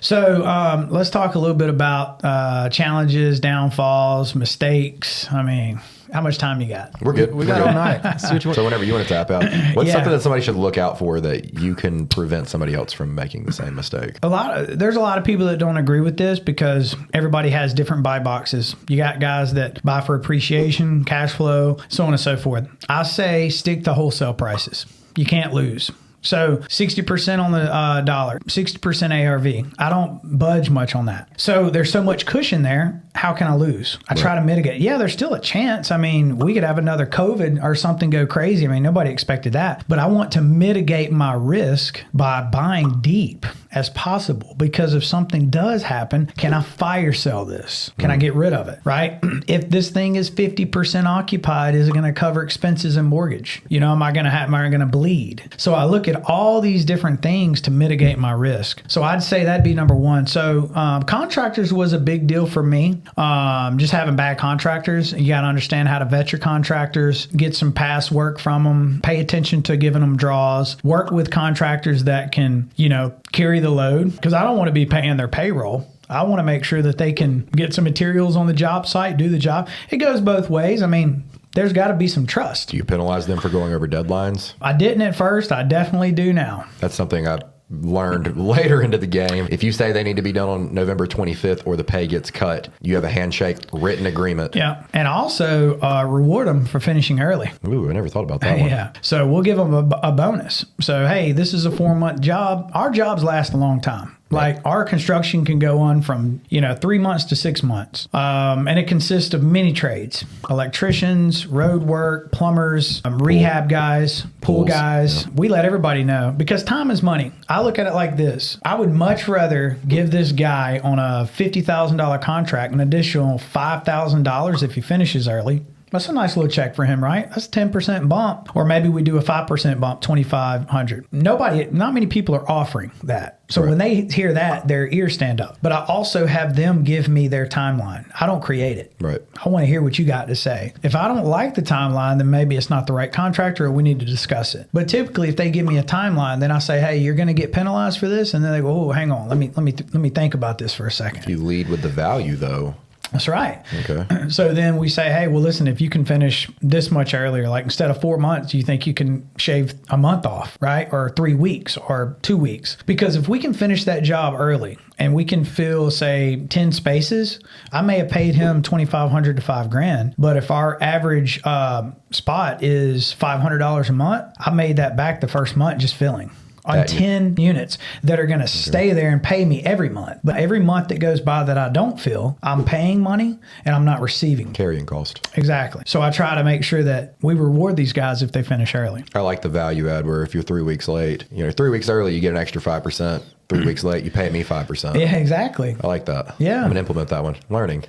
So let's talk a little bit about challenges, downfalls, mistakes. I mean, how much time you got? We're good. We got all night. See what you want. So whenever you want to tap out, what's Yeah. something that somebody should look out for that you can prevent somebody else from making the same mistake? There's a lot of people that don't agree with this because everybody has different buy boxes. You got guys that buy for appreciation, cash flow, so on and so forth. I say stick to wholesale prices. You can't lose. So 60% on the dollar, 60% ARV. I don't budge much on that. So there's so much cushion there. How can I lose? I try to mitigate. Yeah, there's still a chance. I mean, we could have another COVID or something go crazy. I mean, nobody expected that. But I want to mitigate my risk by buying deep as possible, because if something does happen, can I fire sell this? Can I get rid of it? Right? If this thing is 50% occupied, is it going to cover expenses and mortgage? You know, am I going to bleed? So I look at all these different things to mitigate my risk. So I'd say that'd be number one. So contractors was a big deal for me. Just having bad contractors. You got to understand how to vet your contractors, get some past work from them, pay attention to giving them draws, work with contractors that can, you know, carry the load, because I don't want to be paying their payroll. I want to make sure that they can get some materials on the job site, do the job. It goes both ways. I mean, there's got to be some trust. Do you penalize them for going over deadlines? I didn't at first. I definitely do now. That's something I learned later into the game. If you say they need to be done on November 25th or the pay gets cut, you have a handshake written agreement. Yeah. And also reward them for finishing early. Ooh, I never thought about that one. Yeah. So we'll give them a bonus. So, hey, this is a 4-month job. Our jobs last a long time. Like our construction can go on from, 3 months to 6 months. And it consists of many trades: electricians, road work, plumbers, rehab guys, pool guys. Yeah. We let everybody know because time is money. I look at it like this. I would much rather give this guy on a $50,000 contract an additional $5,000 if he finishes early. That's a nice little check for him, right? That's a 10% bump. Or maybe we do a 5% bump, $2,500. Not many people are offering that. So when they hear that, their ears stand up. But I also have them give me their timeline. I don't create it. Right. I want to hear what you got to say. If I don't like the timeline, then maybe it's not the right contractor or we need to discuss it. But typically, if they give me a timeline, then I say, hey, you're going to get penalized for this. And then they go, oh, hang on. Let me think about this for a second. If you lead with the value, though. That's right. Okay. So then we say, hey, well, listen, if you can finish this much earlier, like instead of 4 months, you think you can shave a month off, right? Or 3 weeks or 2 weeks. Because if we can finish that job early and we can fill, say, 10 spaces, I may have paid him $2,500 to $5,000. But if our average spot is $500 a month, I made that back the first month just filling. On 10 units that are going to stay there and pay me every month. But every month that goes by that I don't fill, I'm paying money and I'm not receiving. Carrying cost. Exactly. So I try to make sure that we reward these guys if they finish early. I like the value add where if you're 3 weeks late, 3 weeks early, you get an extra 5%. 3 weeks late, you pay me 5%. Yeah, exactly. I like that. Yeah. I'm going to implement that one. Learning.